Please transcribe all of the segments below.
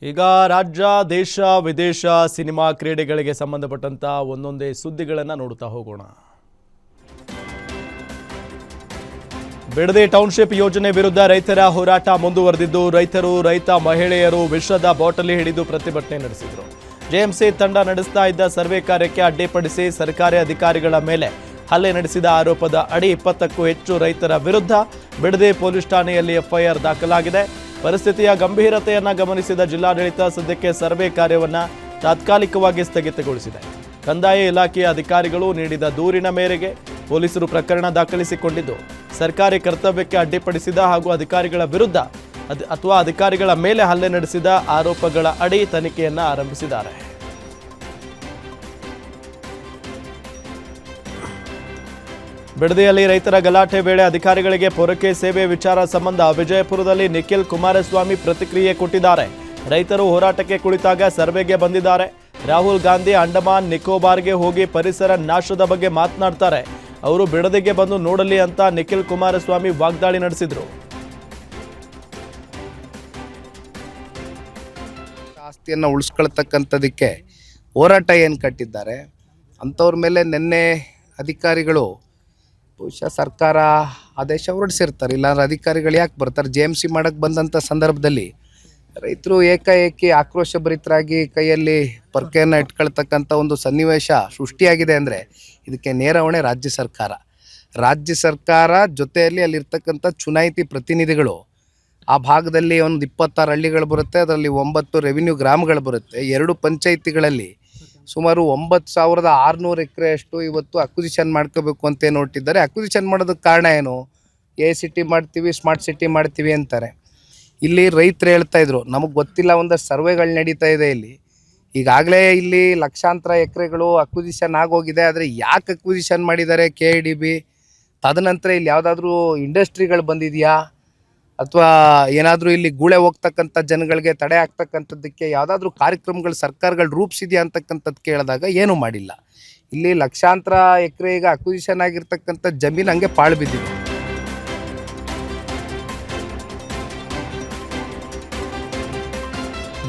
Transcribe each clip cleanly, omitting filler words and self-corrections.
ಈಗ ರಾಜ್ಯ ದೇಶ ವಿದೇಶ ಸಿನಿಮಾ ಕ್ರೀಡೆಗಳಿಗೆ ಸಂಬಂಧಪಟ್ಟಂತ ಒಂದೊಂದೇ ಸುದ್ದಿಗಳನ್ನು ನೋಡ್ತಾ ಹೋಗೋಣ. ಬಿಡದಿ ಟೌನ್ಶಿಪ್ ಯೋಜನೆ ವಿರುದ್ಧ ರೈತರ ಹೋರಾಟ ಮುಂದುವರೆದಿದ್ದು ರೈತ ಮಹಿಳೆಯರು ವಿಷದ ಬಾಟಲಿ ಹಿಡಿದು ಪ್ರತಿಭಟನೆ ನಡೆಸಿದರು. ಜೆಎಂಸಿ ತಂಡ ನಡೆಸ್ತಾ ಇದ್ದ ಸರ್ವೆ ಕಾರ್ಯಕ್ಕೆ ಅಡ್ಡಿಪಡಿಸಿ ಸರ್ಕಾರಿ ಅಧಿಕಾರಿಗಳ ಮೇಲೆ ಹಲ್ಲೆ ನಡೆಸಿದ ಆರೋಪದ ಅಡಿ 20ಕ್ಕೂ ಹೆಚ್ಚು ರೈತರ ವಿರುದ್ಧ ಬಿಡದಿ ಪೊಲೀಸ್ ಠಾಣೆಯಲ್ಲಿ ಎಫ್ಐಆರ್ ದಾಖಲಾಗಿದೆ. ಪರಿಸ್ಥಿತಿಯ ಗಂಭೀರತೆಯನ್ನು ಗಮನಿಸಿದ ಜಿಲ್ಲಾಡಳಿತ ಸದ್ಯಕ್ಕೆ ಸರ್ವೆ ಕಾರ್ಯವನ್ನು ತಾತ್ಕಾಲಿಕವಾಗಿ ಸ್ಥಗಿತಗೊಳಿಸಿದೆ. ಕಂದಾಯ ಇಲಾಖೆಯ ಅಧಿಕಾರಿಗಳು ನೀಡಿದ ದೂರಿನ ಮೇರೆಗೆ ಪೊಲೀಸರು ಪ್ರಕರಣ ದಾಖಲಿಸಿಕೊಂಡಿದ್ದು ಸರ್ಕಾರಿ ಕರ್ತವ್ಯಕ್ಕೆ ಅಡ್ಡಿಪಡಿಸಿದ ಹಾಗೂ ಅಧಿಕಾರಿಗಳ ವಿರುದ್ಧ ಅಥವಾ ಅಧಿಕಾರಿಗಳ ಮೇಲೆ ಹಲ್ಲೆ ನಡೆಸಿದ ಆರೋಪಗಳ ಅಡಿ ತನಿಖೆಯನ್ನು ಆರಂಭಿಸಿದ್ದಾರೆ. ಬಿಡದಿಯಲ್ಲಿ ರೈತರ ಗಲಾಟೆ ವೇಳೆ ಅಧಿಕಾರಿಗಳಿಗೆ ಪೊರಕೆ ಸೇವೆ ವಿಚಾರ ಸಂಬಂಧ ವಿಜಯಪುರದಲ್ಲಿ ನಿಖಿಲ್ ಕುಮಾರಸ್ವಾಮಿ ಪ್ರತಿಕ್ರಿಯೆ ಕೊಟ್ಟಿದ್ದಾರೆ. ರೈತರು ಹೋರಾಟಕ್ಕೆ ಕುಳಿತಾಗ ಸರ್ವೆಗೆ ಬಂದಿದ್ದಾರೆ. ರಾಹುಲ್ ಗಾಂಧಿ ಅಂಡಮಾನ್ ನಿಕೋಬಾರ್ಗೆ ಹೋಗಿ ಪರಿಸರ ನಾಶದ ಬಗ್ಗೆ ಮಾತನಾಡ್ತಾರೆ. ಅವರು ಬಿಡದಿಗೆ ಬಂದು ನೋಡಲಿ ಅಂತ ನಿಖಿಲ್ ಕುಮಾರಸ್ವಾಮಿ ವಾಗ್ದಾಳಿ ನಡೆಸಿದ್ರು. ಆಸ್ತಿಯನ್ನು ಉಳಿಸ್ಕೊಳ್ತಕ್ಕಂಥದಕ್ಕೆ ಹೋರಾಟ ಏನು ಕಟ್ಟಿದ್ದಾರೆ ಅಂಥವ್ರ ಮೇಲೆ ನಿನ್ನೆ ಅಧಿಕಾರಿಗಳು ಬಹುಶಃ ಸರ್ಕಾರ ಆದೇಶ ಹೊರಡಿಸಿರ್ತಾರೆ. ಇಲ್ಲಾಂದ್ರೆ ಅಧಿಕಾರಿಗಳು ಯಾಕೆ ಬರ್ತಾರೆ? ಜೆಎಂಸಿ ಮಾಡೋಕ್ಕೆ ಬಂದಂಥ ಸಂದರ್ಭದಲ್ಲಿ ರೈತರು ಏಕಾಏಕಿ ಆಕ್ರೋಶಭರಿತರಾಗಿ ಕೈಯಲ್ಲಿ ಪೊರಕೆಯನ್ನು ಇಟ್ಕೊಳ್ತಕ್ಕಂಥ ಒಂದು ಸನ್ನಿವೇಶ ಸೃಷ್ಟಿಯಾಗಿದೆ ಅಂದರೆ ಇದಕ್ಕೆ ನೇರ ಹೊಣೆ ರಾಜ್ಯ ಸರ್ಕಾರ ಜೊತೆಯಲ್ಲಿ ಅಲ್ಲಿರ್ತಕ್ಕಂಥ ಚುನಾಯಿತಿ ಪ್ರತಿನಿಧಿಗಳು. ಆ ಭಾಗದಲ್ಲಿ ಒಂದು 26 ಹಳ್ಳಿಗಳು ಬರುತ್ತೆ, ಅದರಲ್ಲಿ 9 ರೆವಿನ್ಯೂ ಗ್ರಾಮಗಳು ಬರುತ್ತೆ. 2 ಪಂಚಾಯಿತಿಗಳಲ್ಲಿ ಸುಮಾರು 9,600 ಎಕರೆಯಷ್ಟು ಇವತ್ತು ಅಕ್ವಿಸಿಷನ್ ಮಾಡ್ಕೋಬೇಕು ಅಂತ ಹೊರಟಿದ್ದಾರೆ. ಅಕ್ವಿಸಿಷನ್ ಮಾಡೋದಕ್ಕೆ ಕಾರಣ ಏನು? ಸಿಟಿ ಮಾಡ್ತೀವಿ, ಸ್ಮಾರ್ಟ್ ಸಿಟಿ ಮಾಡ್ತೀವಿ ಅಂತಾರೆ. ಇಲ್ಲಿ ರೈತರು ಹೇಳ್ತಾ ಇದ್ರು, ನಮಗೆ ಗೊತ್ತಿಲ್ಲ, ಒಂದಷ್ಟು ಸರ್ವೆಗಳು ನಡೀತಾ ಇದೆ. ಈಗಾಗಲೇ ಇಲ್ಲಿ ಲಕ್ಷಾಂತರ ಎಕರೆಗಳು ಅಕ್ವಿಸಿಷನ್ ಆಗೋಗಿದೆ. ಆದರೆ ಯಾಕೆ ಅಕ್ವಿಸಿಷನ್ ಮಾಡಿದ್ದಾರೆ KIDB? ತದನಂತರ ಇಲ್ಲಿ ಯಾವುದಾದ್ರೂ ಇಂಡಸ್ಟ್ರಿಗಳು ಬಂದಿದೆಯಾ ಅಥವಾ ಏನಾದರೂ ಇಲ್ಲಿ ಗೂಳೆ ಹೋಗ್ತಕ್ಕಂಥ ಜನಗಳಿಗೆ ತಡೆ ಆಗ್ತಕ್ಕಂಥದ್ದಕ್ಕೆ ಯಾವುದಾದ್ರೂ ಕಾರ್ಯಕ್ರಮಗಳು ಸರ್ಕಾರಗಳು ರೂಪಿಸಿದೆಯಾ ಅಂತಕ್ಕಂಥದ್ದು ಕೇಳಿದಾಗ ಏನೂ ಮಾಡಿಲ್ಲ. ಇಲ್ಲಿ ಲಕ್ಷಾಂತರ ಎಕರೆ ಈಗ ಅಕ್ವಿಸಿಷನ್ ಆಗಿರ್ತಕ್ಕಂಥ ಜಮೀನು ಹಂಗೆ ಪಾಳು ಬಿದ್ದಿದೆ.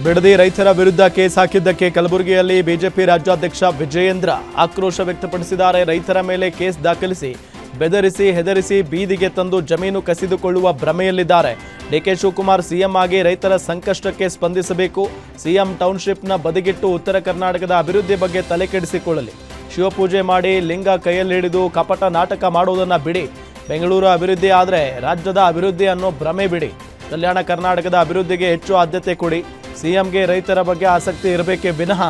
ಬಿಡದಿ ರೈತರ ವಿರುದ್ಧ ಕೇಸ್ ಹಾಕಿದ್ದಕ್ಕೆ ಕಲಬುರಗಿಯಲ್ಲಿ ಬಿಜೆಪಿ ರಾಜ್ಯಾಧ್ಯಕ್ಷ ವಿಜಯೇಂದ್ರ ಆಕ್ರೋಶ ವ್ಯಕ್ತಪಡಿಸಿದ್ದಾರೆ. ರೈತರ ಮೇಲೆ ಕೇಸ್ ದಾಖಲಿಸಿ ಬೆದರಿಸಿ ಹೆದರಿಸಿ ಬೀದಿಗೆ ತಂದು ಜಮೀನು ಕಸಿದುಕೊಳ್ಳುವ ಭ್ರಮೆಯಲ್ಲಿದ್ದಾರೆ. ಡಿಕೆ ಶಿವಕುಮಾರ್ ಸಿಎಂ ಆಗಿ ರೈತರ ಸಂಕಷ್ಟಕ್ಕೆ ಸ್ಪಂದಿಸಬೇಕು. ಸಿಎಂ ಟೌನ್ಶಿಪ್ನ ಬದಿಗಿಟ್ಟು ಉತ್ತರ ಕರ್ನಾಟಕದ ಅಭಿವೃದ್ಧಿ ಬಗ್ಗೆ ತಲೆ ಕೆಡಿಸಿಕೊಳ್ಳಲಿ. ಶಿವಪೂಜೆ ಮಾಡಿ ಲಿಂಗ ಕೈಯಲ್ಲಿ ಹಿಡಿದು ಕಪಟ ನಾಟಕ ಮಾಡುವುದನ್ನು ಬಿಡಿ. ಬೆಂಗಳೂರು ಅಭಿವೃದ್ಧಿ ಆದರೆ ರಾಜ್ಯದ ಅಭಿವೃದ್ಧಿ ಅನ್ನೋ ಭ್ರಮೆ ಬಿಡಿ. ಕಲ್ಯಾಣ ಕರ್ನಾಟಕದ ಅಭಿವೃದ್ಧಿಗೆ ಹೆಚ್ಚು ಆದ್ಯತೆ ಕೊಡಿ. ಸಿಎಂಗೆ ರೈತರ ಬಗ್ಗೆ ಆಸಕ್ತಿ ಇರಬೇಕೇ ವಿನಃ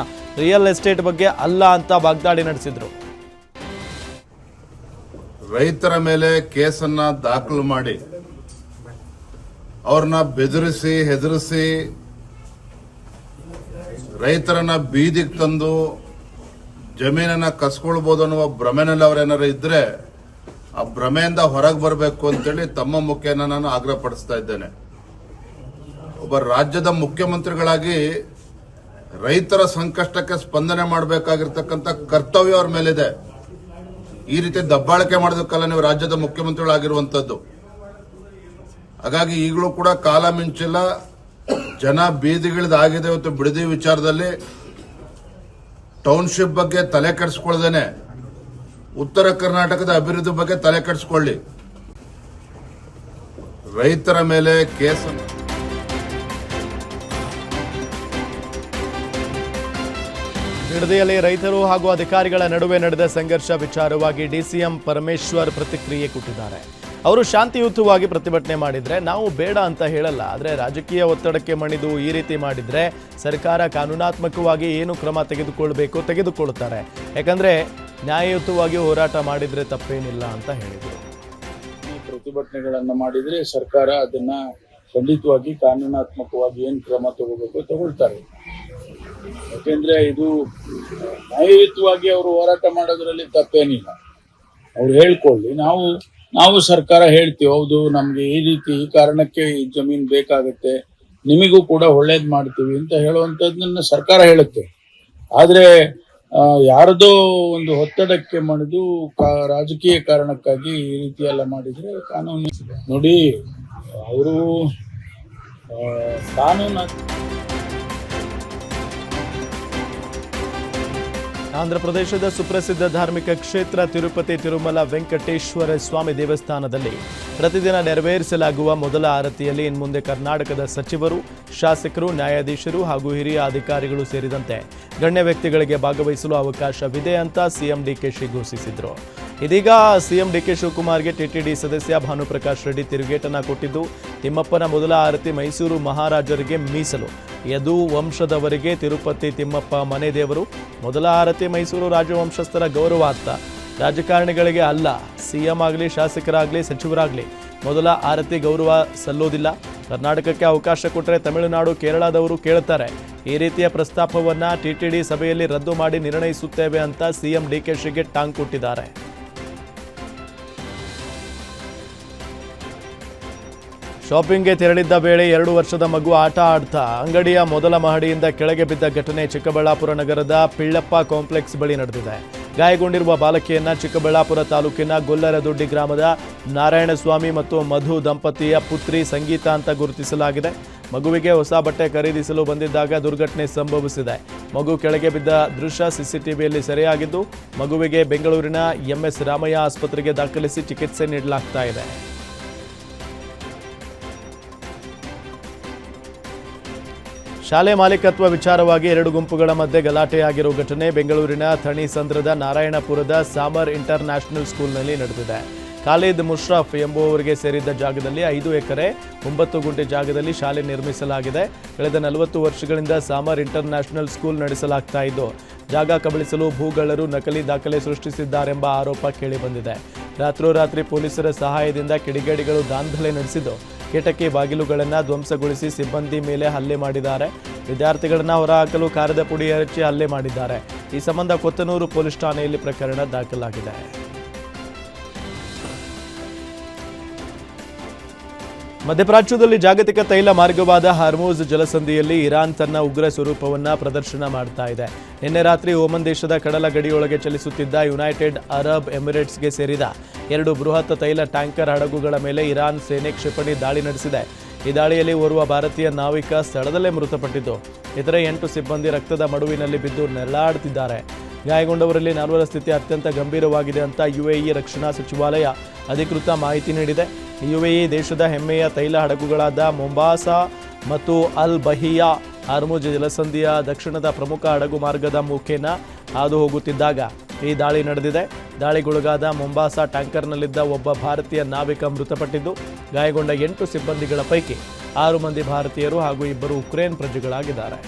ರಿಯಲ್ ಎಸ್ಟೇಟ್ ಬಗ್ಗೆ ಅಲ್ಲ ಅಂತ ವಾಗ್ದಾಳಿ ನಡೆಸಿದ್ರು. ರೈತರ ಮೇಲೆ ಕೇಸನ್ನ ದಾಖಲು ಮಾಡಿ ಅವ್ರನ್ನ ಬೆದರಿಸಿ ಹೆದರಿಸಿ ರೈತರನ್ನ ಬೀದಿಗೆ ತಂದು ಜಮೀನನ್ನ ಕಸ್ಕೊಳ್ಬಹುದು ಅನ್ನುವ ಭ್ರಮೆನಲ್ಲಿ ಅವ್ರೇನಾರು ಇದ್ರೆ ಆ ಭ್ರಮೆಯಿಂದ ಹೊರಗೆ ಬರಬೇಕು ಅಂತೇಳಿ ತಮ್ಮ ಮುಖೇನ ನಾನು ಆಗ್ರಹ ಪಡಿಸ್ತಾ ಇದ್ದೇನೆ. ಒಬ್ಬ ರಾಜ್ಯದ ಮುಖ್ಯಮಂತ್ರಿಗಳಾಗಿ ರೈತರ ಸಂಕಷ್ಟಕ್ಕೆ ಸ್ಪಂದನೆ ಮಾಡಬೇಕಾಗಿರ್ತಕ್ಕಂಥ ಕರ್ತವ್ಯ ಅವ್ರ ಮೇಲಿದೆ. ಈ ರೀತಿ ದಬ್ಬಾಳಿಕೆ ಮಾಡೋದಕ್ಕಲ್ಲ ನೀವು ರಾಜ್ಯದ ಮುಖ್ಯಮಂತ್ರಿಗಳಾಗಿರುವಂತದ್ದು. ಹಾಗಾಗಿ ಈಗಲೂ ಕೂಡ ಕಾಲ ಮಿಂಚಿಲ್ಲ, ಜನ ಬೀದಿಗಿಳಿದಾಗಿದೆ. ಇವತ್ತು ಬಿಡದಿ ವಿಚಾರದಲ್ಲಿ ಟೌನ್ಶಿಪ್ ಬಗ್ಗೆ ತಲೆ ಕೆಡಿಸ್ಕೊಳ್ದೇನೆ ಉತ್ತರ ಕರ್ನಾಟಕದ ಅಭಿವೃದ್ಧಿ ಬಗ್ಗೆ ತಲೆ ಕೆಡಿಸ್ಕೊಳ್ಳಿ. ರೈತರ ಮೇಲೆ ಕೇಸನ್ನು ಬಿಡದಿಯಲ್ಲಿ ರೈತರು ಹಾಗೂ ಅಧಿಕಾರಿಗಳ ನಡುವೆ ನಡೆದ ಸಂಘರ್ಷ ವಿಚಾರವಾಗಿ ಡಿಸಿಎಂ ಪರಮೇಶ್ವರ್ ಪ್ರತಿಕ್ರಿಯೆ ಕೊಟ್ಟಿದ್ದಾರೆ. ಅವರು ಶಾಂತಿಯುತವಾಗಿ ಪ್ರತಿಭಟನೆ ಮಾಡಿದ್ರೆ ನಾವು ಬೇಡ ಅಂತ ಹೇಳಲ್ಲ. ಆದರೆ ರಾಜಕೀಯ ಒತ್ತಡಕ್ಕೆ ಮಣಿದು ಈ ರೀತಿ ಮಾಡಿದ್ರೆ ಸರ್ಕಾರ ಕಾನೂನಾತ್ಮಕವಾಗಿ ಏನು ಕ್ರಮ ತೆಗೆದುಕೊಳ್ಳುತ್ತಾರೆ. ಯಾಕಂದ್ರೆ ನ್ಯಾಯಯುತವಾಗಿ ಹೋರಾಟ ಮಾಡಿದ್ರೆ ತಪ್ಪೇನಿಲ್ಲ ಅಂತ ಹೇಳಿದರು. ಈ ಪ್ರತಿಭಟನೆಗಳನ್ನ ಮಾಡಿದ್ರೆ ಸರ್ಕಾರ ಅದನ್ನ ಖಂಡಿತವಾಗಿ ಕಾನೂನಾತ್ಮಕವಾಗಿ ಏನು ಕ್ರಮ ತಗೊಳ್ತಾರೆ. ಯಾಕೆಂದ್ರೆ ಇದು ನ್ಯಾಯಯುತವಾಗಿ ಅವರು ಹೋರಾಟ ಮಾಡೋದ್ರಲ್ಲಿ ತಪ್ಪೇನಿಲ್ಲ. ಅವ್ರು ಹೇಳ್ಕೊಳ್ಳಿ. ನಾವು ಸರ್ಕಾರ ಹೇಳ್ತೀವಿ, ಹೌದು ನಮ್ಗೆ ಈ ರೀತಿ ಈ ಕಾರಣಕ್ಕೆ ಈ ಜಮೀನು ಬೇಕಾಗತ್ತೆ, ನಿಮಗೂ ಕೂಡ ಒಳ್ಳೇದ್ ಮಾಡ್ತೀವಿ ಅಂತ ಹೇಳುವಂತದ್ದನ್ನ ಸರ್ಕಾರ ಹೇಳುತ್ತೆ. ಆದ್ರೆ ಯಾರದೋ ಒಂದು ಒತ್ತಡಕ್ಕೆ ಮಣಿದು ರಾಜಕೀಯ ಕಾರಣಕ್ಕಾಗಿ ಈ ರೀತಿ ಎಲ್ಲ ಮಾಡಿದ್ರೆ ಕಾನೂನು ನೋಡಿ ಅವರು ಕಾನೂನು ಆಂಧ್ರ ಪ್ರದೇಶದ ಸುಪ್ರಸಿದ್ಧ ಧಾರ್ಮಿಕ ಕ್ಷೇತ್ರ ತಿರುಪತಿ ತಿರುಮಲ ವೆಂಕಟೇಶ್ವರ ಸ್ವಾಮಿ ದೇವಸ್ಥಾನದಲ್ಲಿ ಪ್ರತಿದಿನ ನೆರವೇರಿಸಲಾಗುವ ಮೊದಲ ಆರತಿಯಲ್ಲಿ ಇನ್ಮುಂದೆ ಕರ್ನಾಟಕದ ಸಚಿವರು, ಶಾಸಕರು, ನ್ಯಾಯಾಧೀಶರು ಹಾಗೂ ಹಿರಿಯ ಅಧಿಕಾರಿಗಳು ಸೇರಿದಂತೆ ಗಣ್ಯ ವ್ಯಕ್ತಿಗಳಿಗೆ ಭಾಗವಹಿಸಲು ಅವಕಾಶವಿದೆ ಅಂತ ಸಿಎಂ ಡಿಕೆಶಿ ಘೋಷಿಸಿದರು. ಇದೀಗ ಸಿಎಂ ಡಿಕೆ ಶಿವಕುಮಾರ್ಗೆ ಟಿಟಿಡಿ ಸದಸ್ಯ ಭಾನುಪ್ರಕಾಶ್ ರೆಡ್ಡಿ ತಿರುಗೇಟನ್ನ ಕೊಟ್ಟಿದ್ದು, ತಿಮ್ಮಪ್ಪನ ಮೊದಲ ಆರತಿ ಮೈಸೂರು ಮಹಾರಾಜರಿಗೆ ಮೀಸಲು, ಯದು ವಂಶದವರಿಗೆ ತಿರುಪತಿ ತಿಮ್ಮಪ್ಪ ಮನೆ ದೇವರು, ಮೊದಲ ಆರತಿ ಮೈಸೂರು ರಾಜವಂಶಸ್ಥರ ಗೌರವಾರ್ಥ, ರಾಜಕಾರಣಿಗಳಿಗೆ ಅಲ್ಲ. ಸಿಎಂ ಆಗಲಿ, ಶಾಸಕರಾಗಲಿ, ಸಚಿವರಾಗಲಿ ಮೊದಲ ಆರತಿ ಗೌರವ ಸಲ್ಲೋದಿಲ್ಲ. ಕರ್ನಾಟಕಕ್ಕೆ ಅವಕಾಶ ಕೊಟ್ಟರೆ ತಮಿಳುನಾಡು, ಕೇರಳದವರು ಕೇಳ್ತಾರೆ. ಈ ರೀತಿಯ ಪ್ರಸ್ತಾಪವನ್ನ ಟಿಟಿಡಿ ಸಭೆಯಲ್ಲಿ ರದ್ದು ಮಾಡಿ ನಿರ್ಣಯಿಸುತ್ತೇವೆ ಅಂತ ಸಿಎಂ ಡಿಕೆಶಿಗೆ ಟಾಂಗ್ ಕೊಟ್ಟಿದ್ದಾರೆ. ಶಾಪಿಂಗ್ಗೆ ತೆರಳಿದ್ದ ವೇಳೆ 2 ವರ್ಷದ ಮಗು ಆಟ ಆಡ್ತಾ ಅಂಗಡಿಯ ಮೊದಲ ಮಹಡಿಯಿಂದ ಕೆಳಗೆ ಬಿದ್ದ ಘಟನೆ ಚಿಕ್ಕಬಳ್ಳಾಪುರ ನಗರದ ಪಿಳ್ಳಪ್ಪ ಕಾಂಪ್ಲೆಕ್ಸ್ ಬಳಿ ನಡೆದಿದೆ. ಗಾಯಗೊಂಡಿರುವ ಬಾಲಕಿಯನ್ನ ಚಿಕ್ಕಬಳ್ಳಾಪುರ ತಾಲೂಕಿನ ಗೊಲ್ಲರದೊಡ್ಡಿ ಗ್ರಾಮದ ನಾರಾಯಣಸ್ವಾಮಿ ಮತ್ತು ಮಧು ದಂಪತಿಯ ಪುತ್ರಿ ಸಂಗೀತ ಅಂತ ಗುರುತಿಸಲಾಗಿದೆ. ಮಗುವಿಗೆ ಹೊಸ ಬಟ್ಟೆ ಖರೀದಿಸಲು ಬಂದಿದ್ದಾಗ ದುರ್ಘಟನೆ ಸಂಭವಿಸಿದೆ. ಮಗು ಕೆಳಗೆ ಬಿದ್ದ ದೃಶ್ಯ ಸಿಸಿಟಿವಿಯಲ್ಲಿ ಸೆರೆಯಾಗಿದ್ದು, ಮಗುವಿಗೆ ಬೆಂಗಳೂರಿನ ಎಂಎಸ್ ರಾಮಯ್ಯ ಆಸ್ಪತ್ರೆಗೆ ದಾಖಲಿಸಿ ಚಿಕಿತ್ಸೆ ನೀಡಲಾಗ್ತಾ ಇದೆ. ಶಾಲೆ ಮಾಲೀಕತ್ವ ವಿಚಾರವಾಗಿ 2 ಗುಂಪುಗಳ ಮಧ್ಯೆ ಗಲಾಟೆಯಾಗಿರುವ ಘಟನೆ ಬೆಂಗಳೂರಿನ ಥಣಿಸಂದ್ರದ ನಾರಾಯಣಪುರದ ಸಾಮರ್ ಇಂಟರ್ ನ್ಯಾಷನಲ್ ಸ್ಕೂಲ್ನಲ್ಲಿ ನಡೆದಿದೆ. ಖಾಲಿದ್ ಮುಷ್ರಫ್ ಎಂಬುವವರಿಗೆ ಸೇರಿದ್ದ ಜಾಗದಲ್ಲಿ 5 ಎಕರೆ 9 ಗುಂಟೆ ಜಾಗದಲ್ಲಿ ಶಾಲೆ ನಿರ್ಮಿಸಲಾಗಿದೆ. ಕಳೆದ 40 ವರ್ಷಗಳಿಂದ ಸಾಮರ್ ಇಂಟರ್ ನ್ಯಾಷನಲ್ ಸ್ಕೂಲ್ ನಡೆಸಲಾಗ್ತಾ ಇದ್ದು, ಜಾಗ ಕಬಳಿಸಲು ಭೂಗಳ್ಳರು ನಕಲಿ ದಾಖಲೆ ಸೃಷ್ಟಿಸಿದ್ದಾರೆಂಬ ಆರೋಪ ಕೇಳಿಬಂದಿದೆ. ರಾತ್ರೋರಾತ್ರಿ ಪೊಲೀಸರ ಸಹಾಯದಿಂದ ಕಿಡಿಗೇಡಿಗಳು ದಾಂಧಲೆ ನಡೆಸಿದ್ದು, ಕಿಟಕಿ ಬಾಗಿಲುಗಳನ್ನು ಧ್ವಂಸಗೊಳಿಸಿ ಸಿಬ್ಬಂದಿ ಮೇಲೆ ಹಲ್ಲೆ ಮಾಡಿದ್ದಾರೆ. ವಿದ್ಯಾರ್ಥಿಗಳನ್ನು ಹೊರಹಾಕಲು ಕಾರದ ಪುಡಿ ಎರಚಿ ಹಲ್ಲೆ ಮಾಡಿದ್ದಾರೆ. ಈ ಸಂಬಂಧ ಕೊತ್ತನೂರು ಪೊಲೀಸ್ ಠಾಣೆಯಲ್ಲಿ ಪ್ರಕರಣ ದಾಖಲಾಗಿದೆ. ಮಧ್ಯಪ್ರಾಚ್ಯದಲ್ಲಿ ಜಾಗತಿಕ ತೈಲ ಮಾರ್ಗವಾದ ಹಾರ್ಮುಜ್ ಜಲಸಂಧಿಯಲ್ಲಿ ಇರಾನ್ ತನ್ನ ಉಗ್ರ ಸ್ವರೂಪವನ್ನು ಪ್ರದರ್ಶನ ಮಾಡ್ತಾ ಇದೆ. ನಿನ್ನೆ ರಾತ್ರಿ ಓಮನ್ ದೇಶದ ಕಡಲ ಗಡಿಯೊಳಗೆ ಚಲಿಸುತ್ತಿದ್ದ ಯುನೈಟೆಡ್ ಅರಬ್ ಎಮಿರೇಟ್ಸ್ಗೆ ಸೇರಿದ 2 ಬೃಹತ್ ತೈಲ ಟ್ಯಾಂಕರ್ ಹಡಗುಗಳ ಮೇಲೆ ಇರಾನ್ ಸೇನೆ ಕ್ಷಿಪಣಿ ದಾಳಿ ನಡೆಸಿದೆ. ಈ ದಾಳಿಯಲ್ಲಿ ಓರ್ವ ಭಾರತೀಯ ನಾವಿಕ ಸ್ಥಳದಲ್ಲೇ ಮೃತಪಟ್ಟಿದ್ದು, ಇತರೆ 8 ಸಿಬ್ಬಂದಿ ರಕ್ತದ ಮಡುವಿನಲ್ಲಿ ಬಿದ್ದು ನೆರಳಾಡುತ್ತಿದ್ದಾರೆ. ಗಾಯಗೊಂಡವರಲ್ಲಿ 4ರ ಸ್ಥಿತಿ ಅತ್ಯಂತ ಗಂಭೀರವಾಗಿದೆ ಅಂತ ಯುಎಇ ರಕ್ಷಣಾ ಸಚಿವಾಲಯ ಅಧಿಕೃತ ಮಾಹಿತಿ ನೀಡಿದೆ. ಯುಎಇ ದೇಶದ ಹೆಮ್ಮೆಯ ತೈಲ ಹಡಗುಗಳಾದ ಮೊಂಬಾಸಾ ಮತ್ತು ಅಲ್ ಬಹಿಯಾ ಹಾರ್ಮುಜ್ ಜಲಸಂಧಿಯ ದಕ್ಷಿಣದ ಪ್ರಮುಖ ಹಡಗು ಮಾರ್ಗದ ಮುಖೇನ ಹಾದು ಹೋಗುತ್ತಿದ್ದಾಗ ಈ ದಾಳಿ ನಡೆದಿದೆ. ದಾಳಿಗೊಳಗಾದ ಮೊಂಬಾಸಾ ಟ್ಯಾಂಕರ್ನಲ್ಲಿದ್ದ ಒಬ್ಬ ಭಾರತೀಯ ನಾವಿಕ ಮೃತಪಟ್ಟಿದ್ದು, ಗಾಯಗೊಂಡ 8 ಸಿಬ್ಬಂದಿಗಳ ಪೈಕಿ 6 ಮಂದಿ ಭಾರತೀಯರು ಹಾಗೂ 2 ಉಕ್ರೇನ್ ಪ್ರಜೆಗಳಾಗಿದ್ದಾರೆ.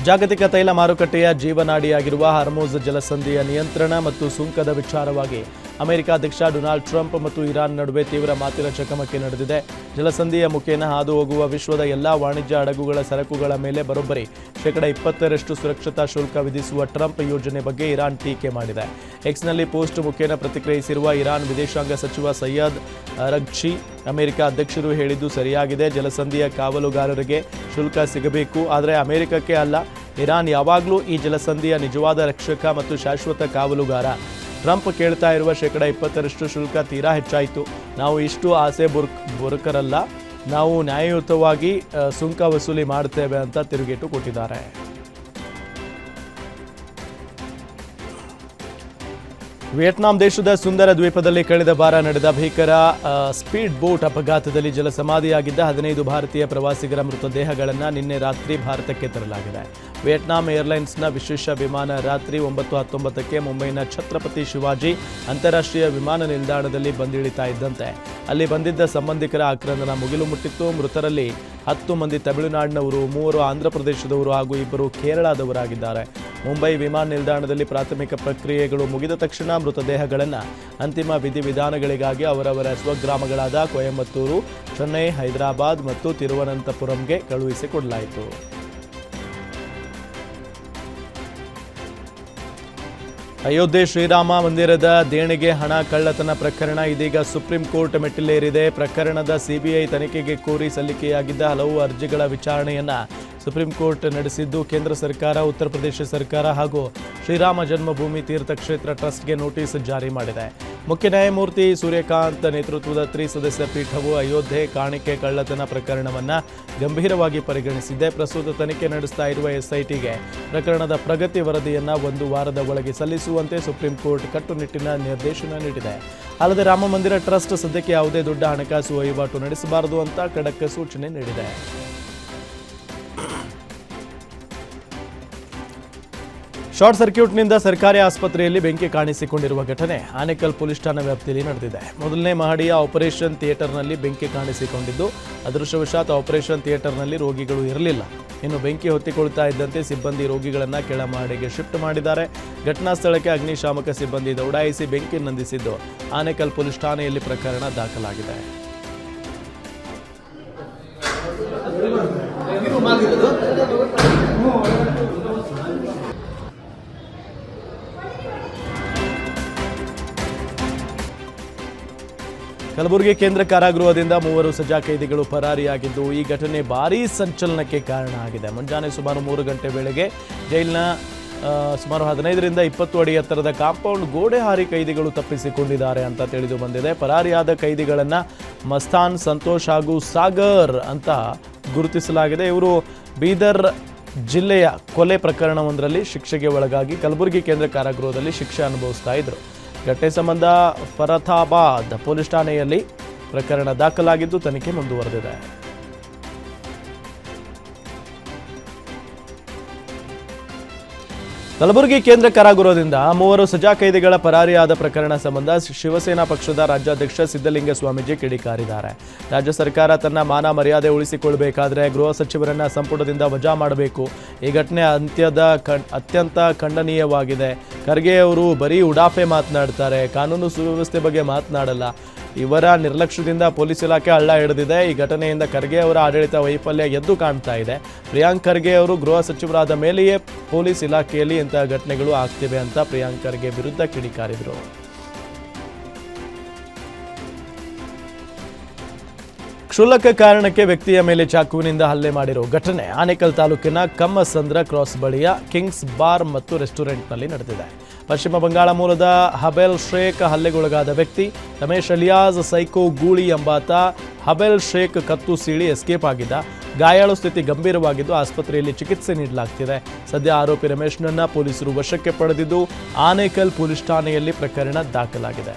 ಜಾಗತಿಕ ತೈಲ ಮಾರುಕಟ್ಟೆಯ ಜೀವನಾಡಿಯಾಗಿರುವ ಹಾರ್ಮುಜ್ ಜಲಸಂಧಿಯ ನಿಯಂತ್ರಣ ಮತ್ತು ಸುಂಕದ ವಿಚಾರವಾಗಿ ಅಮೆರಿಕ ಅಧ್ಯಕ್ಷ ಡೊನಾಲ್ಡ್ ಟ್ರಂಪ್ ಮತ್ತು ಇರಾನ್ ನಡುವೆ ತೀವ್ರ ಮಾತಿನ ಚಕಮಕಿ ನಡೆದಿದೆ. ಜಲಸಂಧಿಯ ಮುಖೇನ ಹಾದು ಹೋಗುವ ವಿಶ್ವದ ಎಲ್ಲಾ ವಾಣಿಜ್ಯ ಹಡಗುಗಳ ಸರಕುಗಳ ಮೇಲೆ ಬರೋಬ್ಬರಿ 20% ಸುರಕ್ಷತಾ ಶುಲ್ಕ ವಿಧಿಸುವ ಟ್ರಂಪ್ ಯೋಜನೆ ಬಗ್ಗೆ ಇರಾನ್ ಟೀಕೆ ಮಾಡಿದೆ. ಎಕ್ಸ್ನಲ್ಲಿ ಪೋಸ್ಟ್ ಮುಖೇನ ಪ್ರತಿಕ್ರಿಯಿಸಿರುವ ಇರಾನ್ ವಿದೇಶಾಂಗ ಸಚಿವ ಸಯ್ಯದ್ ಅರಗ್ಚಿ, ಅಮೆರಿಕ ಅಧ್ಯಕ್ಷರು ಹೇಳಿದ್ದು ಸರಿಯಾಗಿದೆ. ಜಲಸಂಧಿಯ ಕಾವಲುಗಾರರಿಗೆ ಶುಲ್ಕ ಸಿಗಬೇಕು, ಆದರೆ ಅಮೆರಿಕಕ್ಕೆ ಅಲ್ಲ. ಇರಾನ್ ಯಾವಾಗಲೂ ಈ ಜಲಸಂಧಿಯ ನಿಜವಾದ ರಕ್ಷಕ ಮತ್ತು ಶಾಶ್ವತ ಕಾವಲುಗಾರ. ಟ್ರಂಪ್ ಕೇಳ್ತಾ ಇರುವ 20% ಶುಲ್ಕ ತೀರಾ ಹೆಚ್ಚಾಯಿತು. ನಾವು ಇಷ್ಟು ಆಸೆ ಬುರುಕರಲ್ಲ, ನಾವು ನ್ಯಾಯಯುತವಾಗಿ ಸುಂಕ ವಸೂಲಿ ಮಾಡ್ತೇವೆ ಅಂತ ತಿರುಗೇಟು ಕೊಟ್ಟಿದ್ದಾರೆ. ವಿಯೆಟ್ನಾಂ ದೇಶದ ಸುಂದರ ದ್ವೀಪದಲ್ಲಿ ಕಳೆದ ವಾರ ನಡೆದ ಭೀಕರ ಸ್ಪೀಡ್ ಬೋಟ್ ಅಪಘಾತದಲ್ಲಿ ಜಲಸಮಾಧಿಯಾಗಿದ್ದ 15 ಭಾರತೀಯ ಪ್ರವಾಸಿಗರ ಮೃತದೇಹಗಳನ್ನು ನಿನ್ನೆ ರಾತ್ರಿ ಭಾರತಕ್ಕೆ ತರಲಾಗಿದೆ. ವಿಯೆಟ್ನಾಂ ಏರ್ಲೈನ್ಸ್ನ ವಿಶೇಷ ವಿಮಾನ ರಾತ್ರಿ 9:19ಕ್ಕೆ ಮುಂಬೈನ ಛತ್ರಪತಿ ಶಿವಾಜಿ ಅಂತಾರಾಷ್ಟ್ರೀಯ ವಿಮಾನ ನಿಲ್ದಾಣದಲ್ಲಿ ಬಂದಿಳಿತಾ ಇದ್ದಂತೆ ಅಲ್ಲಿ ಬಂದಿದ್ದ ಸಂಬಂಧಿಕರ ಆಕ್ರಂದನ ಮುಗಿಲು ಮುಟ್ಟಿತ್ತು. ಮೃತರಲ್ಲಿ 10 ಮಂದಿ ತಮಿಳುನಾಡಿನವರು, 3 ಆಂಧ್ರಪ್ರದೇಶದವರು ಹಾಗೂ 2 ಕೇರಳದವರಾಗಿದ್ದಾರೆ. ಮುಂಬೈ ವಿಮಾನ ನಿಲ್ದಾಣದಲ್ಲಿ ಪ್ರಾಥಮಿಕ ಪ್ರಕ್ರಿಯೆಗಳು ಮುಗಿದ ತಕ್ಷಣ ಮೃತದೇಹಗಳನ್ನು ಅಂತಿಮ ವಿಧಿವಿಧಾನಗಳಿಗಾಗಿ ಅವರವರ ಸ್ವಗ್ರಾಮಗಳಾದ ಕೊಯಮತ್ತೂರು, ಚೆನ್ನೈ, ಹೈದರಾಬಾದ್ ಮತ್ತು ತಿರುವನಂತಪುರಂಗೆ ಕಳುಹಿಸಿಕೊಡಲಾಯಿತು. ಅಯೋಧ್ಯೆ ಶ್ರೀರಾಮ ಮಂದಿರದ ದೇಣಿಗೆ ಹಣ ಕಳ್ಳತನ ಪ್ರಕರಣ ಇದೀಗ ಸುಪ್ರೀಂ ಕೋರ್ಟ್ ಮೆಟ್ಟಿಲೇರಿದೆ. ಪ್ರಕರಣದ ಸಿಬಿಐ ತನಿಖೆಗೆ ಕೋರಿ ಸಲ್ಲಿಕೆಯಾಗಿದ್ದ ಹಲವು ಅರ್ಜಿಗಳ ವಿಚಾರಣೆಯನ್ನ ಸುಪ್ರೀಂ ಕೋರ್ಟ್ ನಡೆಸಿದ್ದು, ಕೇಂದ್ರ ಸರ್ಕಾರ, ಉತ್ತರ ಪ್ರದೇಶ ಸರ್ಕಾರ ಹಾಗೂ ಶ್ರೀರಾಮ ಜನ್ಮಭೂಮಿ ತೀರ್ಥಕ್ಷೇತ್ರ ಟ್ರಸ್ಟ್ಗೆ ನೋಟಿಸ್ ಜಾರಿ ಮಾಡಿದೆ. ಮುಖ್ಯ ನ್ಯಾಯಮೂರ್ತಿ ಸೂರ್ಯಕಾಂತ್ ನೇತೃತ್ವದ ತ್ರಿಸದಸ್ಯ ಪೀಠವು ಅಯೋಧ್ಯೆ ಕಾಣಿಕೆ ಕಳ್ಳತನ ಪ್ರಕರಣವನ್ನು ಗಂಭೀರವಾಗಿ ಪರಿಗಣಿಸಿದೆ. ಪ್ರಸ್ತುತ ತನಿಖೆ ನಡೆಸ್ತಾ ಇರುವ ಎಸ್ಐಟಿಗೆ ಪ್ರಕರಣದ ಪ್ರಗತಿ ವರದಿಯನ್ನು 1 ವಾರದ ಒಳಗೆ ಸಲ್ಲಿಸುವಂತೆ ಸುಪ್ರೀಂ ಕೋರ್ಟ್ ಕಟ್ಟುನಿಟ್ಟಿನ ನಿರ್ದೇಶನ ನೀಡಿದೆ. ಅಲ್ಲದೆ ರಾಮ ಮಂದಿರ ಟ್ರಸ್ಟ್ ಸದ್ಯಕ್ಕೆ ಯಾವುದೇ ದೊಡ್ಡ ಹಣಕಾಸು ವಹಿವಾಟು ನಡೆಸಬಾರದು ಅಂತ ಖಡಕ್ ಸೂಚನೆ ನೀಡಿದೆ. ಶಾರ್ಟ್ ಸರ್ಕ್ಯೂಟ್ನಿಂದ ಸರ್ಕಾರಿ ಆಸ್ಪತ್ರೆಯಲ್ಲಿ ಬೆಂಕಿ ಕಾಣಿಸಿಕೊಂಡಿರುವ ಘಟನೆ ಆನೇಕಲ್ ಪೊಲೀಸ್ ಠಾಣಾ ವ್ಯಾಪ್ತಿಯಲ್ಲಿ ನಡೆದಿದೆ. ಮೊದಲನೇ ಮಹಡಿಯ ಆಪರೇಷನ್ ಥಿಯೇಟರ್ನಲ್ಲಿ ಬೆಂಕಿ ಕಾಣಿಸಿಕೊಂಡಿದ್ದು, ಅದೃಷ್ಟವಶಾತ್ ಆಪರೇಷನ್ ಥಿಯೇಟರ್ನಲ್ಲಿ ರೋಗಿಗಳು ಇರಲಿಲ್ಲ. ಇನ್ನು ಬೆಂಕಿ ಹೊತ್ತಿಕೊಳ್ತಾ ಇದ್ದಂತೆ ಸಿಬ್ಬಂದಿ ರೋಗಿಗಳನ್ನು ಕೆಳ ಮಹಡಿಗೆ ಶಿಫ್ಟ್ ಮಾಡಿದ್ದಾರೆ. ಘಟನಾ ಸ್ಥಳಕ್ಕೆ ಅಗ್ನಿಶಾಮಕ ಸಿಬ್ಬಂದಿ ದೌಡಾಯಿಸಿ ಬೆಂಕಿ ನಂದಿಸಿದ್ದು, ಆನೇಕಲ್ ಪೊಲೀಸ್ ಠಾಣೆಯಲ್ಲಿ ಪ್ರಕರಣ ದಾಖಲಾಗಿದೆ. ಕಲಬುರಗಿ ಕೇಂದ್ರ ಕಾರಾಗೃಹದಿಂದ 3 ಸಜಾ ಕೈದಿಗಳು ಪರಾರಿಯಾಗಿದ್ದು, ಈ ಘಟನೆ ಭಾರೀ ಸಂಚಲನಕ್ಕೆ ಕಾರಣ ಆಗಿದೆ. ಮುಂಜಾನೆ ಸುಮಾರು 3 ಗಂಟೆ ವೇಳೆಗೆ ಜೈಲಿನ ಸುಮಾರು 15 ರಿಂದ 20 ಅಡಿ ಎತ್ತರದ ಕಾಂಪೌಂಡ್ ಗೋಡೆ ಹಾರಿ ಕೈದಿಗಳು ತಪ್ಪಿಸಿಕೊಂಡಿದ್ದಾರೆ ಅಂತ ತಿಳಿದು ಬಂದಿದೆ. ಪರಾರಿಯಾದ ಕೈದಿಗಳನ್ನು ಮಸ್ತಾನ್, ಸಂತೋಷ್ ಹಾಗೂ ಸಾಗರ್ ಅಂತ ಗುರುತಿಸಲಾಗಿದೆ. ಇವರು ಬೀದರ್ ಜಿಲ್ಲೆಯ ಕೊಲೆ ಪ್ರಕರಣವೊಂದರಲ್ಲಿ ಶಿಕ್ಷೆಗೆ ಒಳಗಾಗಿ ಕಲಬುರಗಿ ಕೇಂದ್ರ ಕಾರಾಗೃಹದಲ್ಲಿ ಶಿಕ್ಷೆ ಅನುಭವಿಸ್ತಾ ಇದ್ರು. ಘಟನೆ ಸಂಬಂಧ ಫರತಾಬಾದ್ ಪೊಲೀಸ್ ಠಾಣೆಯಲ್ಲಿ ಪ್ರಕರಣ ದಾಖಲಾಗಿದ್ದು, ತನಿಖೆ ಮುಂದುವರೆದಿದೆ. ಕಲಬುರಗಿ ಕೇಂದ್ರ ಕಾರಾಗೃಹದಿಂದ 3 ಸಜಾ ಕೈದಿಗಳ ಪರಾರಿಯಾದ ಪ್ರಕರಣ ಸಂಬಂಧ ಶಿವಸೇನಾ ಪಕ್ಷದ ರಾಜ್ಯಾಧ್ಯಕ್ಷ ಸಿದ್ದಲಿಂಗ ಸ್ವಾಮೀಜಿ ಕಿಡಿಕಾರಿದ್ದಾರೆ. ರಾಜ್ಯ ಸರ್ಕಾರ ತನ್ನ ಮಾನ ಮರ್ಯಾದೆ ಉಳಿಸಿಕೊಳ್ಳಬೇಕಾದರೆ ಗೃಹ ಸಚಿವರನ್ನ ಸಂಪುಟದಿಂದ ವಜಾ ಮಾಡಬೇಕು. ಈ ಘಟನೆ ಅತ್ಯಂತ ಖಂಡನೀಯವಾಗಿದೆ. ಖರ್ಗೆ ಅವರು ಬರೀ ಉಡಾಫೆ ಮಾತನಾಡ್ತಾರೆ, ಕಾನೂನು ಸುವ್ಯವಸ್ಥೆ ಬಗ್ಗೆ ಮಾತನಾಡಲ್ಲ. ಇವರ ನಿರ್ಲಕ್ಷ್ಯದಿಂದ ಪೊಲೀಸ್ ಇಲಾಖೆ ಹಳ್ಳ ಹಿಡಿದಿದೆ. ಈ ಘಟನೆಯಿಂದ ಖರ್ಗೆ ಅವರ ಆಡಳಿತ ವೈಫಲ್ಯ ಎದ್ದು ಕಾಣ್ತಾ ಇದೆ. ಪ್ರಿಯಾಂಕ್ ಖರ್ಗೆ ಅವರು ಗೃಹ ಸಚಿವರಾದ ಮೇಲೆಯೇ ಪೊಲೀಸ್ ಇಲಾಖೆಯಲ್ಲಿ ಇಂತಹ ಘಟನೆಗಳು ಆಗ್ತಿವೆ ಅಂತ ಪ್ರಿಯಾಂಕ್ ಖರ್ಗೆ ವಿರುದ್ಧ ಕಿಡಿಕಾರಿದರು. ಕ್ಷುಲ್ಲಕ ಕಾರಣಕ್ಕೆ ವ್ಯಕ್ತಿಯ ಮೇಲೆ ಚಾಕುವಿನಿಂದ ಹಲ್ಲೆ ಮಾಡಿರೋ ಘಟನೆ ಆನೇಕಲ್ ತಾಲೂಕಿನ ಕಮ್ಮಸಂದ್ರ ಕ್ರಾಸ್ ಬಳಿಯ ಕಿಂಗ್ಸ್ ಬಾರ್ ಮತ್ತು ರೆಸ್ಟೋರೆಂಟ್ನಲ್ಲಿ ನಡೆದಿದೆ. ಪಶ್ಚಿಮ ಬಂಗಾಳ ಮೂಲದ ಹಬೆಲ್ ಶೇಖ್ ಹಲ್ಲೆಗೊಳಗಾದ ವ್ಯಕ್ತಿ ರಮೇಶ್ ಅಲಿಯಾಸ್ ಸೈಕೋ ಗೂಳಿ ಎಂಬಾತ ಹಬೆಲ್ ಶೇಖ್ ಕತ್ತು ಸೀಳಿ ಎಸ್ಕೇಪ್ ಆಗಿದ್ದ. ಗಾಯಾಳು ಸ್ಥಿತಿ ಗಂಭೀರವಾಗಿದ್ದು ಆಸ್ಪತ್ರೆಯಲ್ಲಿ ಚಿಕಿತ್ಸೆ ನೀಡಲಾಗ್ತಿದೆ. ಸದ್ಯ ಆರೋಪಿ ರಮೇಶ್ನನ್ನ ಪೊಲೀಸರು ವಶಕ್ಕೆ ಪಡೆದಿದ್ದು, ಆನೇಕಲ್ ಪೊಲೀಸ್ ಠಾಣೆಯಲ್ಲಿ ಪ್ರಕರಣ ದಾಖಲಾಗಿದೆ.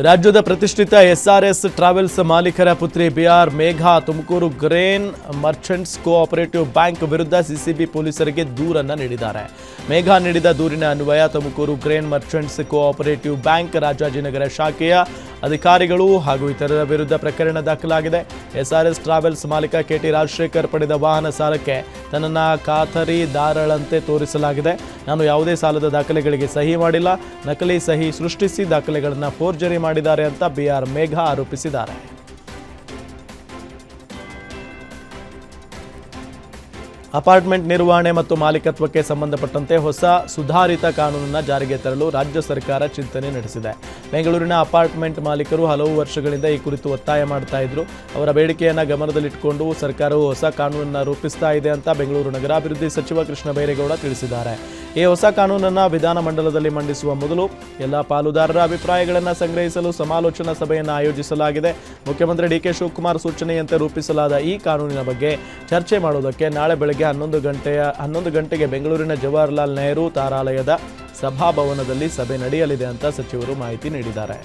ರಾಜ್ಯದ ಪ್ರತಿಷ್ಠಿತ ಎಸ್ಆರ್ಎಸ್ ಟ್ರಾವೆಲ್ಸ್ ಮಾಲೀಕರ ಪುತ್ರಿ BR Megha Tumakuru grain merchants cooperative bank ವಿರುದ್ಧ ಸಿಸಿಬಿ ಪೊಲೀಸರಿಗೆ ದೂರನ್ನು ನೀಡಿದ್ದಾರೆ. ಮೇಘಾ ನೀಡಿದ ದೂರಿನ ಅನ್ವಯ Tumakuru grain merchants cooperative bank Rajajinagar ಶಾಖೆಯ ಅಧಿಕಾರಿಗಳು ಹಾಗೂ ಇತರರ ವಿರುದ್ಧ ಪ್ರಕರಣ ದಾಖಲಾಗಿದೆ. ಎಸ್ಆರ್ಎಸ್ ಟ್ರಾವೆಲ್ಸ್ ಮಾಲೀಕ ಕೆಟಿ ರಾಜಶೇಖರ್ ಪಡೆದ ವಾಹನ ಸಾಲಕ್ಕೆ ತನ್ನನ್ನು ಖಾತರಿದಾರಳಂತೆ ತೋರಿಸಲಾಗಿದೆ. ನಾನು ಯಾವುದೇ ಸಾಲದ ದಾಖಲೆಗಳಿಗೆ ಸಹಿ ಮಾಡಿಲ್ಲ, ನಕಲಿ ಸಹಿ ಸೃಷ್ಟಿಸಿ ದಾಖಲೆಗಳನ್ನು ಫೋರ್ಜರಿ ಮಾಡಿದ್ದಾರೆ ಅಂತ ಬಿಆರ್ ಮೇಘಾ ಆರೋಪಿಸಿದ್ದಾರೆ. ಅಪಾರ್ಟ್ಮೆಂಟ್ ನಿರ್ವಹಣೆ ಮತ್ತು ಮಾಲೀಕತ್ವಕ್ಕೆ ಸಂಬಂಧಪಟ್ಟಂತೆ ಹೊಸ ಸುಧಾರಿತ ಕಾನೂನನ್ನು ಜಾರಿಗೆ ತರಲು ರಾಜ್ಯ ಸರ್ಕಾರ ಚಿಂತನೆ ನಡೆಸಿದೆ. ಬೆಂಗಳೂರಿನ ಅಪಾರ್ಟ್ಮೆಂಟ್ ಮಾಲೀಕರು ಹಲವು ವರ್ಷಗಳಿಂದ ಈ ಕುರಿತು ಒತ್ತಾಯ ಮಾಡ್ತಾ ಇದ್ರು. ಅವರ ಬೇಡಿಕೆಯನ್ನು ಗಮನದಲ್ಲಿಟ್ಟುಕೊಂಡು ಸರ್ಕಾರವು ಹೊಸ ಕಾನೂನನ್ನು ರೂಪಿಸ್ತಾ ಇದೆ ಅಂತ ಬೆಂಗಳೂರು ನಗರಾಭಿವೃದ್ಧಿ ಸಚಿವ ಕೃಷ್ಣ ಬೈರೇಗೌಡ ತಿಳಿಸಿದ್ದಾರೆ. ಈ ಹೊಸ ಕಾನೂನನ್ನು ವಿಧಾನಮಂಡಲದಲ್ಲಿ ಮಂಡಿಸುವ ಮೊದಲು ಎಲ್ಲ ಪಾಲುದಾರರ ಅಭಿಪ್ರಾಯಗಳನ್ನು ಸಂಗ್ರಹಿಸಲು ಸಮಾಲೋಚನಾ ಸಭೆಯನ್ನು ಆಯೋಜಿಸಲಾಗಿದೆ. ಮುಖ್ಯಮಂತ್ರಿ ಡಿಕೆ ಶಿವಕುಮಾರ್ ಸೂಚನೆಯಂತೆ ರೂಪಿಸಲಾದ ಈ ಕಾನೂನಿನ ಬಗ್ಗೆ ಚರ್ಚೆ ಮಾಡುವುದಕ್ಕೆ ನಾಳೆ ಬೆಳಗ್ಗೆ 11 ಗಂಟೆಗೆ ಬೆಂಗಳೂರಿನ ಜವಾಹರಲಾಲ್ ನೆಹರು ತಾರಾಲಯದ ಸಭಾಭವನದಲ್ಲಿ ಸಭೆ ನಡೆಯಲಿದೆ ಅಂತ ಸಚಿವರು ಮಾಹಿತಿ ನೀಡಿದ್ದಾರೆ.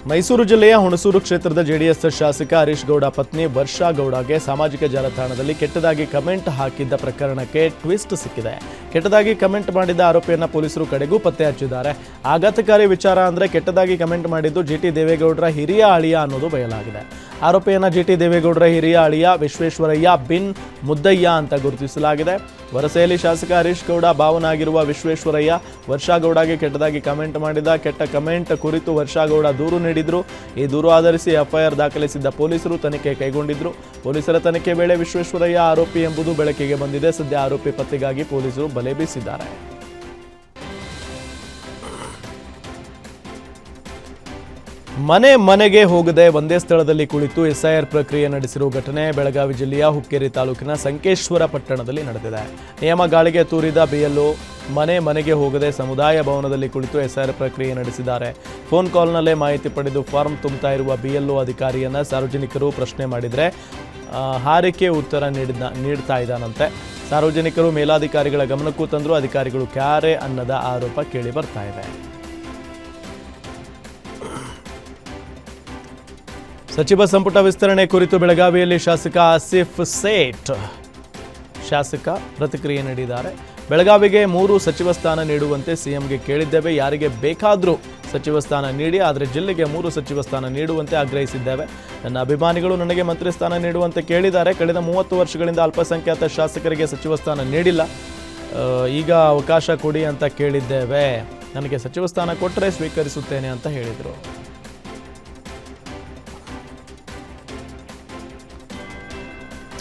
ಮೈಸೂರು ಜಿಲ್ಲೆಯ ಹುಣಸೂರು ಕ್ಷೇತ್ರದ ಜೆಡಿಎಸ್ ಶಾಸಕ ಹರೀಶ್ ಗೌಡ ಪತ್ನಿ ವರ್ಷಾ ಗೌಡಗೆ ಸಾಮಾಜಿಕ ಜಾಲತಾಣದಲ್ಲಿ ಕೆಟ್ಟದಾಗಿ ಕಮೆಂಟ್ ಹಾಕಿದ್ದ ಪ್ರಕರಣಕ್ಕೆ ಟ್ವಿಸ್ಟ್ ಸಿಕ್ಕಿದೆ. ಕೆಟ್ಟದಾಗಿ ಕಮೆಂಟ್ ಮಾಡಿದ್ದ ಆರೋಪಿಯನ್ನು ಪೊಲೀಸರು ಕಡೆಗೂ ಪತ್ತೆ ಹಚ್ಚಿದ್ದಾರೆ. ಆಘಾತಕಾರಿ ವಿಚಾರ ಅಂದರೆ ಕೆಟ್ಟದಾಗಿ ಕಮೆಂಟ್ ಮಾಡಿದ್ದು ಜಿಟಿ ದೇವೇಗೌಡರ ಹಿರಿಯ ಅಳಿಯ ಅನ್ನೋದು ಬಯಲಾಗಿದೆ. ಆರೋಪಿಯನ್ನು ಜಿಟಿ ದೇವೇಗೌಡರ ಹಿರಿಯ ಅಳಿಯ ವಿಶ್ವೇಶ್ವರಯ್ಯ ಬಿನ್ ಮುದ್ದಯ್ಯ ಅಂತ ಗುರುತಿಸಲಾಗಿದೆ. ವರಸೆಯಲ್ಲಿ ಶಾಸಕ ಹರೀಶ್ ಗೌಡ ಭಾವನಾಗಿರುವ ವಿಶ್ವೇಶ್ವರಯ್ಯ ವರ್ಷಾಗೌಡಗೆ ಕೆಟ್ಟದಾಗಿ ಕಮೆಂಟ್ ಮಾಡಿದ. ಕೆಟ್ಟ ಕಮೆಂಟ್ ಕುರಿತು ವರ್ಷಾಗೌಡ ದೂರು ನೀಡಿದ್ರು. ಈ ದೂರು ಆಧರಿಸಿ ಎಫ್ಐಆರ್ ದಾಖಲಿಸಿದ್ದ ಪೊಲೀಸರು ತನಿಖೆ ಕೈಗೊಂಡಿದ್ರು. ಪೊಲೀಸರ ತನಿಖೆ ವೇಳೆ ವಿಶ್ವೇಶ್ವರಯ್ಯ ಆರೋಪಿ ಎಂಬುದು ಬೆಳಕಿಗೆ ಬಂದಿದೆ. ಸದ್ಯ ಆರೋಪಿ ಪತ್ತೆಗಾಗಿ ಪೊಲೀಸರು ಬಲೆ ಬೀಸಿದ್ದಾರೆ. ಮನೆ ಮನೆಗೆ ಹೋಗದೆ ಒಂದೇ ಸ್ಥಳದಲ್ಲಿ ಕುಳಿತು ಎಸ್ಐಆರ್ ಪ್ರಕ್ರಿಯೆ ನಡೆಸಿರುವ ಘಟನೆ ಬೆಳಗಾವಿ ಜಿಲ್ಲೆಯ ಹುಕ್ಕೇರಿ ತಾಲೂಕಿನ ಸಂಕೇಶ್ವರ ಪಟ್ಟಣದಲ್ಲಿ ನಡೆದಿದೆ. ನಿಯಮ ಗಾಳಿಗೆ ತೂರಿದ ಬಿಎಲ್ಒ ಮನೆ ಮನೆಗೆ ಹೋಗದೆ ಸಮುದಾಯ ಭವನದಲ್ಲಿ ಕುಳಿತು ಎಸ್ಐಆರ್ ಪ್ರಕ್ರಿಯೆ ನಡೆಸಿದ್ದಾರೆ. ಫೋನ್ ಕಾಲ್ನಲ್ಲೇ ಮಾಹಿತಿ ಪಡೆದು ಫಾರ್ಮ್ ತುಂಬುತ್ತಾ ಇರುವ ಬಿಎಲ್ಒ ಅಧಿಕಾರಿಯನ್ನ ಸಾರ್ವಜನಿಕರು ಪ್ರಶ್ನೆ ಮಾಡಿದರೆ ಹಾರಿಕೆ ಉತ್ತರ ನೀಡ್ತಾ ಇದ್ದಾನಂತೆ. ಸಾರ್ವಜನಿಕರು ಮೇಲಾಧಿಕಾರಿಗಳ ಗಮನಕ್ಕೂ ತಂದರೂ ಅಧಿಕಾರಿಗಳು ಕ್ಯಾರೆ ಅನ್ನದ ಆರೋಪ ಕೇಳಿ ಬರ್ತಾ ಇದೆ. ಸಚಿವ ಸಂಪುಟ ವಿಸ್ತರಣೆ ಕುರಿತು ಬೆಳಗಾವಿಯಲ್ಲಿ ಶಾಸಕ ಆಸಿಫ್ ಸೇಠ್ ಪ್ರತಿಕ್ರಿಯೆ ನೀಡಿದ್ದಾರೆ. ಬೆಳಗಾವಿಗೆ 3 ಸಚಿವ ಸ್ಥಾನ ನೀಡುವಂತೆ ಸಿಎಂಗೆ ಕೇಳಿದ್ದೇವೆ. ಯಾರಿಗೆ ಬೇಕಾದರೂ ಸಚಿವ ಸ್ಥಾನ ನೀಡಿ, ಆದರೆ ಜಿಲ್ಲೆಗೆ 3 ಸಚಿವ ಸ್ಥಾನ ನೀಡುವಂತೆ ಆಗ್ರಹಿಸಿದ್ದೇವೆ. ನನ್ನ ಅಭಿಮಾನಿಗಳು ನನಗೆ ಮಂತ್ರಿ ಸ್ಥಾನ ನೀಡುವಂತೆ ಕೇಳಿದ್ದಾರೆ. ಕಳೆದ 30 ವರ್ಷಗಳಿಂದ ಅಲ್ಪಸಂಖ್ಯಾತ ಶಾಸಕರಿಗೆ ಸಚಿವ ಸ್ಥಾನ ನೀಡಿಲ್ಲ. ಈಗ ಅವಕಾಶ ಕೊಡಿ ಅಂತ ಕೇಳಿದ್ದೇವೆ. ನನಗೆ ಸಚಿವ ಸ್ಥಾನ ಕೊಟ್ಟರೆ ಸ್ವೀಕರಿಸುತ್ತೇನೆ ಅಂತ ಹೇಳಿದರು.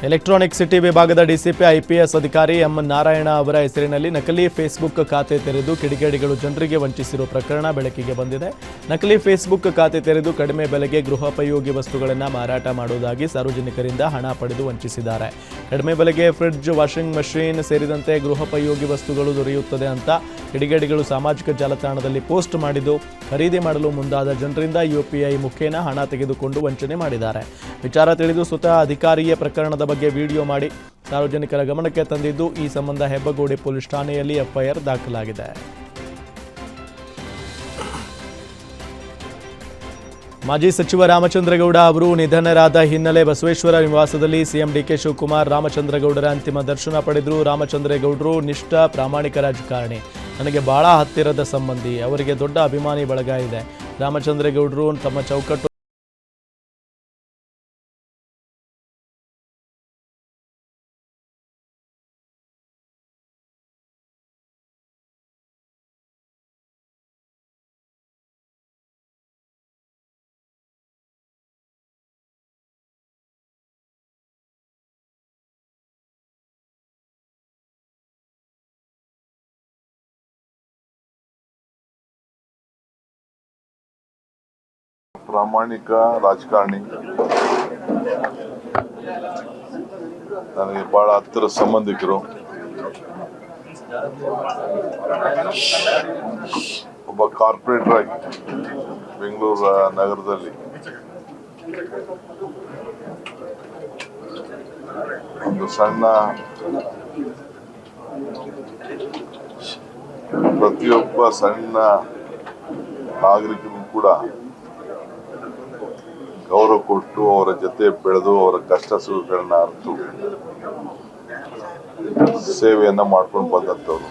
ಎಲೆಕ್ಟ್ರಾನಿಕ್ ಸಿಟಿ ವಿಭಾಗದ ಡಿಸಿಪಿ ಐಪಿಎಸ್ ಅಧಿಕಾರಿ ಎಂ ನಾರಾಯಣ ಅವರ ಹೆಸರಿನಲ್ಲಿ ನಕಲಿ ಫೇಸ್ಬುಕ್ ಖಾತೆ ತೆರೆದು ಕಿಡಿಗೇಡಿಗಳು ಜನರಿಗೆ ವಂಚಿಸಿರುವ ಪ್ರಕರಣ ಬೆಳಕಿಗೆ ಬಂದಿದೆ. ನಕಲಿ ಫೇಸ್ಬುಕ್ ಖಾತೆ ತೆರೆದು ಕಡಿಮೆ ಬೆಲೆಗೆ ಗೃಹೋಪಯೋಗಿ ವಸ್ತುಗಳನ್ನು ಮಾರಾಟ ಮಾಡುವುದಾಗಿ ಸಾರ್ವಜನಿಕರಿಂದ ಹಣ ಪಡೆದು ವಂಚಿಸಿದ್ದಾರೆ. ಕಡಿಮೆ ಬೆಲೆಗೆ ಫ್ರಿಡ್ಜ್, ವಾಷಿಂಗ್ ಮಷೀನ್ ಸೇರಿದಂತೆ ಗೃಹೋಪಯೋಗಿ ವಸ್ತುಗಳು ದೊರೆಯುತ್ತದೆ ಅಂತ ಕಿಡಿಗೇಡಿಗಳು ಸಾಮಾಜಿಕ ಜಾಲತಾಣದಲ್ಲಿ ಪೋಸ್ಟ್ ಮಾಡಿದ್ದು, ಖರೀದಿ ಮಾಡಲು ಮುಂದಾದ ಜನರಿಂದ ಯುಪಿಐ ಮುಖೇನ ಹಣ ತೆಗೆದುಕೊಂಡು ವಂಚನೆ ಮಾಡಿದ್ದಾರೆ. ವಿಚಾರ ತಿಳಿದು ಸ್ವತಃ ಅಧಿಕಾರಿಯೇ ಪ್ರಕರಣದ ಬಗ್ಗೆ ವಿಡಿಯೋ ಮಾಡಿ ಸಾರ್ವಜನಿಕರ ಗಮನಕ್ಕೆ ತಂದಿದ್ದು, ಈ ಸಂಬಂಧ ಹೆಬ್ಬಗೋಡಿ ಪೊಲೀಸ್ ಠಾಣೆಯಲ್ಲಿ ಎಫ್ಐಆರ್ ದಾಖಲಾಗಿದೆ. ಮಾಜಿ ಸಚಿವ ರಾಮಚಂದ್ರಗೌಡ ಅವರು ನಿಧನರಾದ ಹಿನ್ನೆಲೆ ಬಸವೇಶ್ವರ ನಿವಾಸದಲ್ಲಿ ಸಿಎಂ ಡಿಕೆ ಶಿವಕುಮಾರ್ ರಾಮಚಂದ್ರಗೌಡರ ಅಂತಿಮ ದರ್ಶನ ಪಡೆದರು. ರಾಮಚಂದ್ರೇಗೌಡರು ನಿಷ್ಠ ಪ್ರಾಮಾಣಿಕ ರಾಜಕಾರಣಿ, ನನಗೆ ಬಹಳ ಹತ್ತಿರದ ಸಂಬಂಧಿ, ಅವರಿಗೆ ದೊಡ್ಡ ಅಭಿಮಾನಿ ಬಳಗ ಇದೆ. ರಾಮಚಂದ್ರೇಗೌಡರು ತಮ್ಮ ಚೌಕಟ್ಟು ಪ್ರಾಮಾಣಿಕ ರಾಜಕಾರಣಿ, ನನಗೆ ಬಹಳ ಹತ್ತಿರ ಸಂಬಂಧಿಕರು, ಒಬ್ಬ ಕಾರ್ಪೊರೇಟರ್ ಆಗಿ ಬೆಂಗಳೂರು ನಗರದಲ್ಲಿ ಒಂದು ಸಣ್ಣ ಪ್ರತಿಯೊಬ್ಬ ಸಣ್ಣ ನಾಗರಿಕನು ಕೂಡ ಗೌರವ ಕೊಟ್ಟು ಅವರ ಜೊತೆ ಬೆಳೆದು ಅವರ ಕಷ್ಟ ಸುಖಗಳನ್ನ ಅರಿತು ಸೇವೆಯನ್ನ ಮಾಡ್ಕೊಂಡು ಬಂದಂಥವ್ರು.